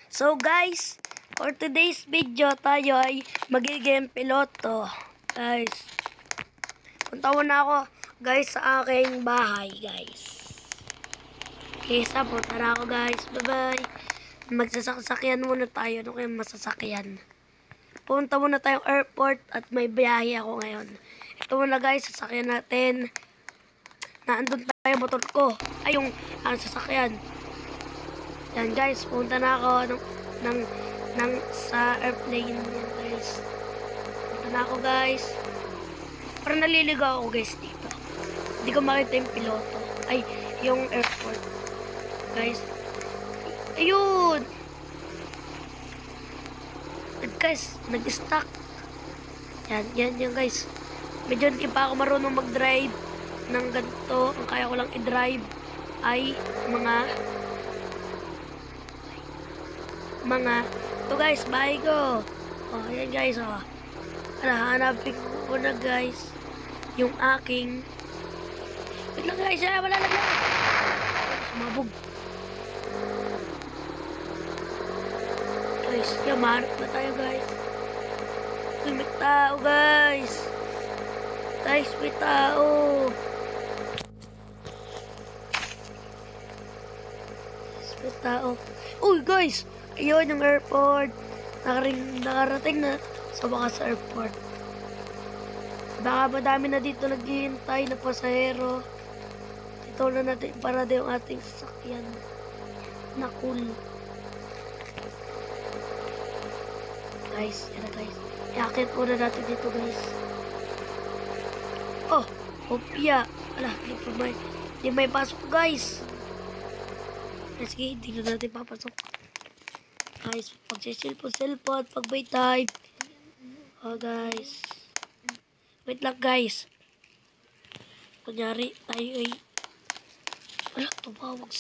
So guys, for today's video tayo ay magiging piloto. Guys, punta muna ako guys sa aking bahay guys. Okay, punta na ako guys. Bye bye. Magsasakyan muna tayo. Ano kayong masasakyan? Punta muna tayong airport at may biyahe ako ngayon. Ito muna guys, sasakyan natin. Naandun pa yung motor ko. Ay, yung sasakyan. Yan guys, punta na ako sa airplane. Yan guys. Punta na ako guys. Parang naliligaw ako guys dito. Hindi ko makita yung piloto. Ay, yung airport. Guys. Ayun! Guys, nag-stuck. Yan guys. Medyo hindi pa ako marunong mag-drive ng ganito. Ang kaya ko lang i-drive ay ito guys, bahay ko. Oh, yan guys, oh. Hanapin ko na guys yung aking wait lang guys, wala lang sumabog guys. Yan, mahanap na tayo guys. May tao guys. Guys, may tao. May tao. Uy guys, ayun yung airport. Nakarating na sa wakas airport. Baka madami na dito naghihintay na pasahero. Ito na natin para yung ating sasakyan na cool. Guys, yan na guys. Iakit muna natin dito guys. Oh, hopya. Wala, hindi may pasok guys. Sige, hindi na natin papasok. Guys, pag-cellphone, pag may time. Oh guys. Wait lang guys. Kunyari, tayo ay wala, tumawag.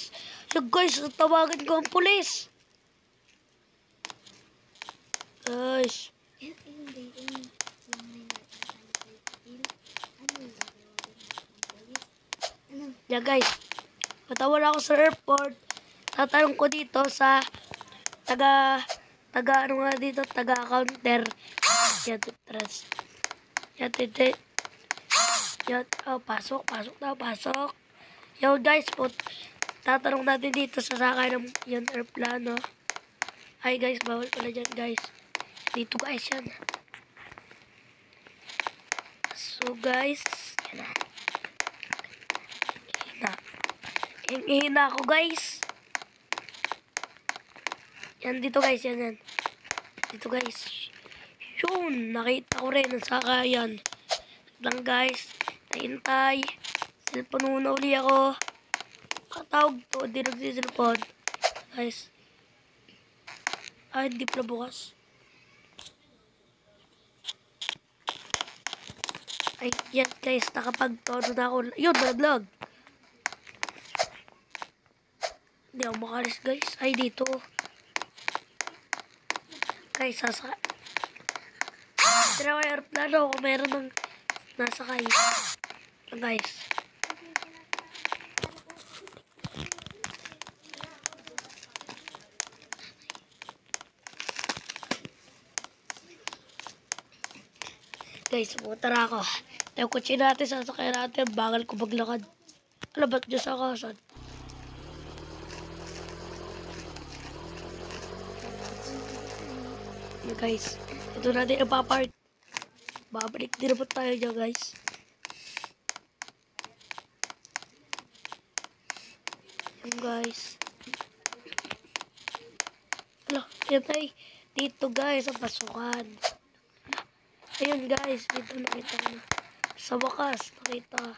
Look guys, tawagan ko ang pulis. Guys. Yeah guys. Patawala ako sa airport. Tatanong ko dito sa taga ano nga dito, taga counter. Yan, trust. Yan, oh, pasok. Yo guys, tatanong natin dito sa sakay ng yung airplano. Ay guys, bawal pala dyan guys. Dito guys yan. So guys, yan na. Hihina ako guys. Yan dito guys, yan. Dito guys. Yun, nakita ko rin ang sakayan. Lang guys, hintay. Cellphone muna uli ako. Katawag to, hindi nagsiselfone. Guys. Hindi pala bukas. Ay, yan guys, nakapag-tono na ako. Yun, nag-vlog. Hindi ako makalis guys. Ay, dito. Guys, sasakay. Tira ko yung aeroplano kung meron ng nasakay. Guys. Guys, pumunta na ako. Yung kutsi natin, sasakay natin. Bagal ko maglakad. Ano ba't dyan sa kasan? Guys, ito natin ipapark. Babalik din naman tayo dyan guys. Yan guys. Hala, yan tayo. Dito guys, ang pasukan. Ayun guys, dito nakita ko na. Sa wakas, nakita.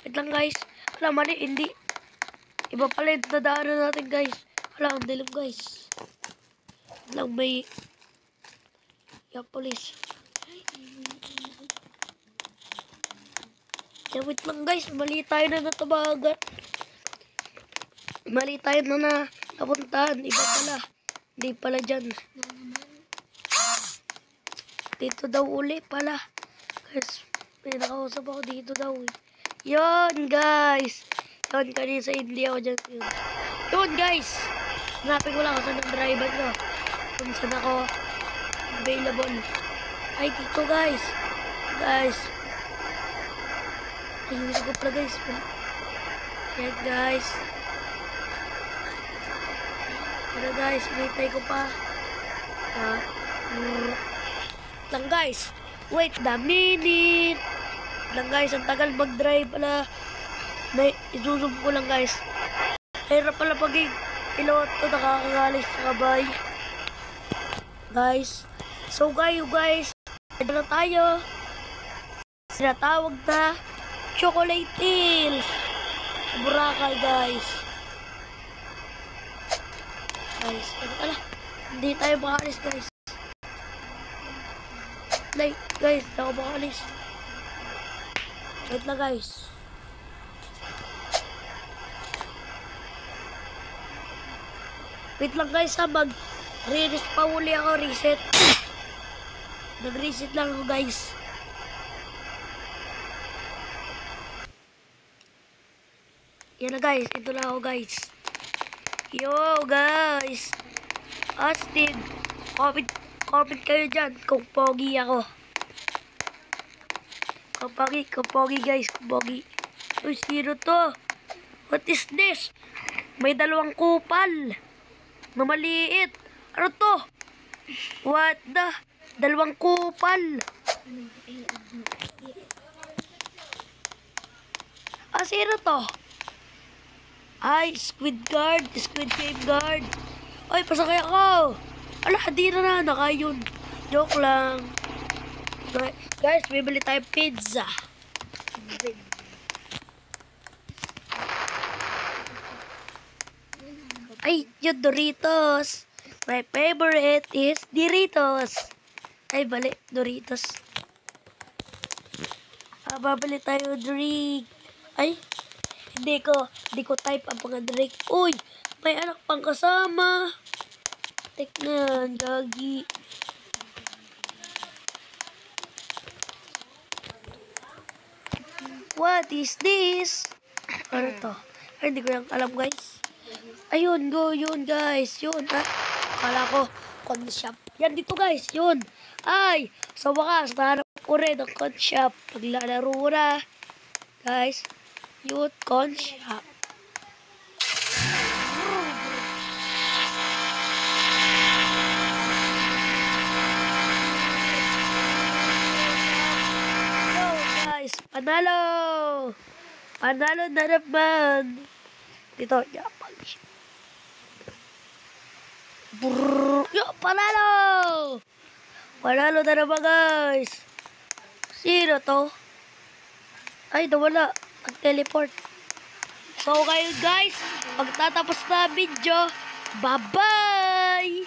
Wait lang guys. Hala, mali, hindi. Iba pala yung dadaanan natin guys. Hala, ang dilim guys. Lang may police. Yeah, wait lang guys, mali tayo na natabagan. Mali tayo na napuntahan. Iba pala. Hindi pala dyan. Dito daw uli pala. Guys, may nakausap ako dito daw. Yun guys. Yun, kanina sa India ako dyan. Yun guys. Hanapin ko lang kung saan ang driver ko. Kung saan ako available. Ay, dito guys. Guys. Ayun ko pala guys. Yan guys. Pero guys, initay ko pa. Lang guys. Wait a minute. Lang guys, ang tagal mag-drive pala. Isusum ko lang guys. Hirap pala paging piloto, nakakagalis sa kabay. Guys. So guys, ito na tayo. Sinatawag na Chocolate Hills. Sa Boracay guys. Guys, hindi tayo makalis guys. Like guys, hindi ako makalis. Wait lang guys. Wait lang guys ha, mag-reset pa uli ako, reset. Nag-reset lang ako guys. Yan na guys, ito na ako guys. Yo guys. Astig. Comment kayo dyan kung pogi ako. Kung pogi guys, kung pogi. Uy, sino to? What is this? May dalawang kupal. Mamaliit. Ano to? What the? Dalawang kupal. Sino to? Ay, Squid Game Guard. Ay, pasakay ako. Ala, di na nakayon. Joke lang. Guys, bibili tayo pizza. Ay, yung Doritos. My favorite is Doritos. Ay, bali, Doritos. Babali tayo drink. Ay, hindi ko type ang mga drink. Uy, may anak pang kasama. Tignan, gagi. What is this? Ano to? Ay, hindi ko yung alam guys. Ayun, yun guys. Yun, Kala ko, con shop. Yan dito guys, yun. Ay, sa wakas, nahanap ko rin ang con shop. Paglalaro na. Guys, yun, con shop. Yo guys, panalo! Panalo na naman. Dito, yapag. Yo, panalo! Panalo na naman guys. Sino to? Ay, nawala. Nag-teleport. So kayo guys, pagtatapos na video, bye-bye!